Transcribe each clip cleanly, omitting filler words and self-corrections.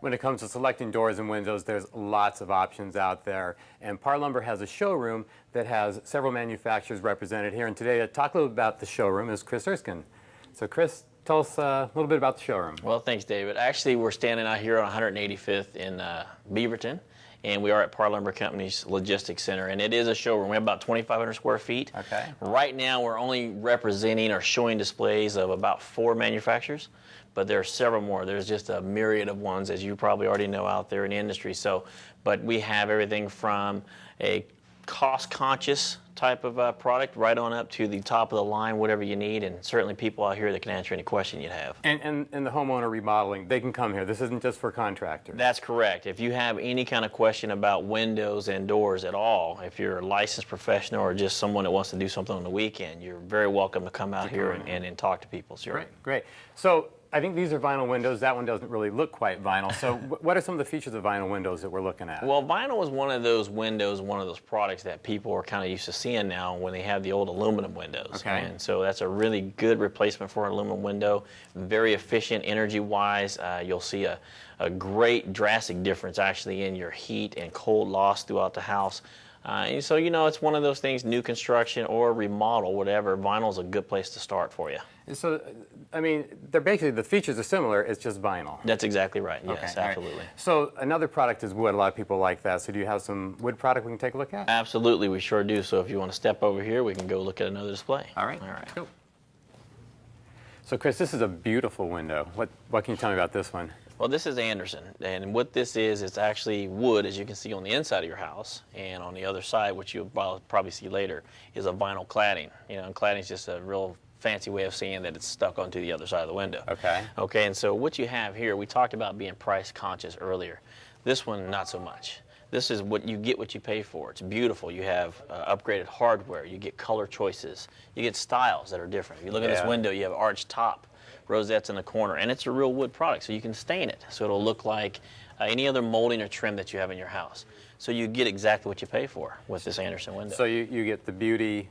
When it comes to selecting doors and windows, there's lots of options out there. And Parr Lumber has a showroom that has several manufacturers represented here. And today, to talk a little about the showroom is Chris Erskine. So Chris, tell us a little bit about the showroom. Well, thanks, David. Actually, we're standing out here on 185th in Beaverton, and we are at Parr Lumber Company's Logistics Center, and it is a showroom. We have about 2,500 square feet. Okay. Right now, we're only representing or showing displays of about 4 manufacturers, but there are several more. There's just a myriad of ones, as you probably already know, out there in the industry. So, but we have everything from a cost-conscious type of product right on up to the top of the line, whatever you need, and certainly people out here that can answer any question you'd have. And the homeowner remodeling, they can come here. This isn't just for contractors. That's correct. If you have any kind of question about windows and doors at all, if you're a licensed professional or just someone that wants to do something on the weekend, you're very welcome to come out here and talk to people. Sure. Great, great. So I think these are vinyl windows. That one doesn't really look quite vinyl. So what are some of the features of vinyl windows that we're looking at? Well, vinyl is one of those windows, one of those products that people are kind of used to seeing now when they have the old aluminum windows. Okay. And so that's a really good replacement for an aluminum window. Very efficient energy-wise. You'll see a great drastic difference actually in your heat and cold loss throughout the house. And so, you know, it's one of those things, new construction or remodel, whatever, vinyl is a good place to start for you. So, I mean, they're basically, the features are similar, it's just vinyl. That's exactly right, yes, Okay, absolutely. Right. So another product is wood. A lot of people like that. So do you have some wood product we can take a look at? Absolutely, we sure do. So if you want to step over here, we can go look at another display. All right. All right. Go. So Chris, this is a beautiful window. What can you tell me about this one? Well, this is Anderson, and what this is, it's actually wood, as you can see on the inside of your house, and on the other side, which you'll probably see later, is a vinyl cladding. You know, and cladding is just a real fancy way of saying that it's stuck onto the other side of the window. Okay. Okay, and so what you have here, we talked about being price conscious earlier. This one, not so much. This is what you get what you pay for. It's beautiful. You have upgraded hardware. You get color choices. You get styles that are different. If you look at this window, you have arched top, rosettes in the corner, and it's a real wood product, so you can stain it. So it'll look like any other molding or trim that you have in your house. So you get exactly what you pay for with this Anderson window. So you get the beauty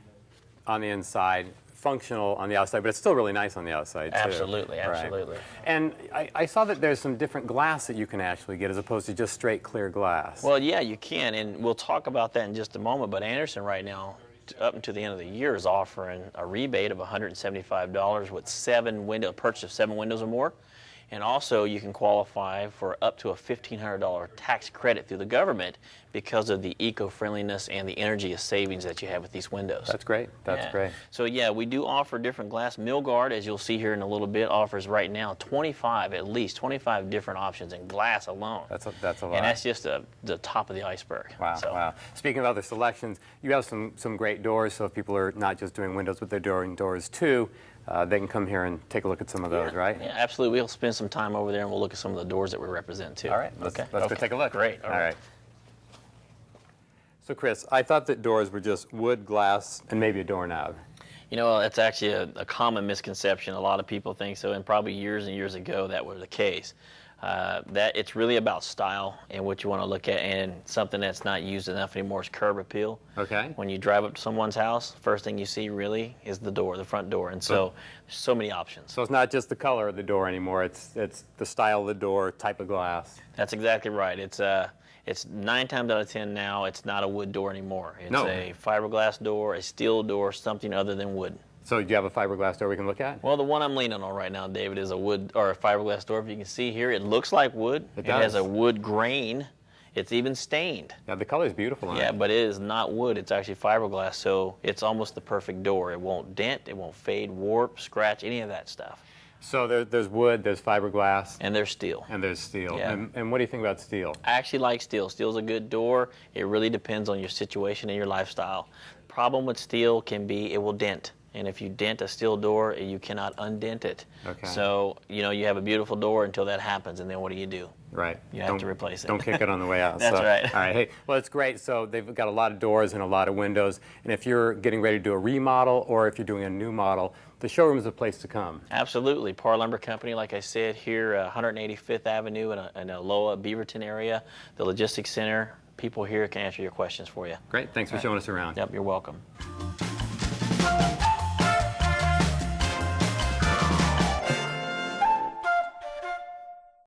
on the inside, functional on the outside, but it's still really nice on the outside, too. Absolutely, absolutely. Right. And I saw that there's some different glass that you can actually get as opposed to just straight clear glass. Well, yeah, you can, and we'll talk about that in just a moment, but Anderson right now, up until the end of the year, is offering a rebate of $175 with purchase of 7 windows or more. And also you can qualify for up to a $1,500 tax credit through the government because of the eco-friendliness and the energy savings that you have with these windows. That's great. That's great. So yeah, we do offer different glass. Milgard, as you'll see here in a little bit, offers right now at least 25 different options in glass alone. That's a lot. And that's just the top of the iceberg. Wow, so. wow. Speaking of other selections, you have some great doors, so if people are not just doing windows, but they're doing doors too, they can come here and take a look at some of those, right? Yeah, absolutely. We'll spend some time over there and we'll look at some of the doors that we represent too. All right, let's go take a look. Great. All right. So Chris, I thought that doors were just wood, glass, and maybe a doorknob. You know, that's actually a common misconception. A lot of people think so, and probably years and years ago that was the case. That it's really about style and what you want to look at, and something that's not used enough anymore is curb appeal. Okay. When you drive up to someone's house, first thing you see really is the door, the front door, and so there's so many options. So it's not just the color of the door anymore, it's the style of the door, type of glass. That's exactly right. It's 9 times out of 10 now, it's not a wood door anymore. It's a fiberglass door, a steel door, something other than wood. So do you have a fiberglass door we can look at? Well, the one I'm leaning on right now, David, is a wood or a fiberglass door. If you can see here, it looks like wood. It has a wood grain. It's even stained. Yeah, the color is beautiful on it. Yeah, but it is not wood. It's actually fiberglass, so it's almost the perfect door. It won't dent, it won't fade, warp, scratch, any of that stuff. So there's wood, there's fiberglass. And there's steel. And there's steel. Yeah. And what do you think about steel? I actually like steel. Steel's a good door. It really depends on your situation and your lifestyle. Problem with steel can be it will dent. And if you dent a steel door, you cannot undent it. Okay. So, you know, you have a beautiful door until that happens, and then what do? Right. You have to replace it. Don't kick it on the way out. That's right. All right. Hey, well, it's great. So they've got a lot of doors and a lot of windows. And if you're getting ready to do a remodel or if you're doing a new model, the showroom is a place to come. Absolutely. Parr Lumber Company, like I said, here 185th Avenue in the Loa, Beaverton area, the Logistics Center. People here can answer your questions for you. Great. Thanks for showing us around. Yep, you're welcome.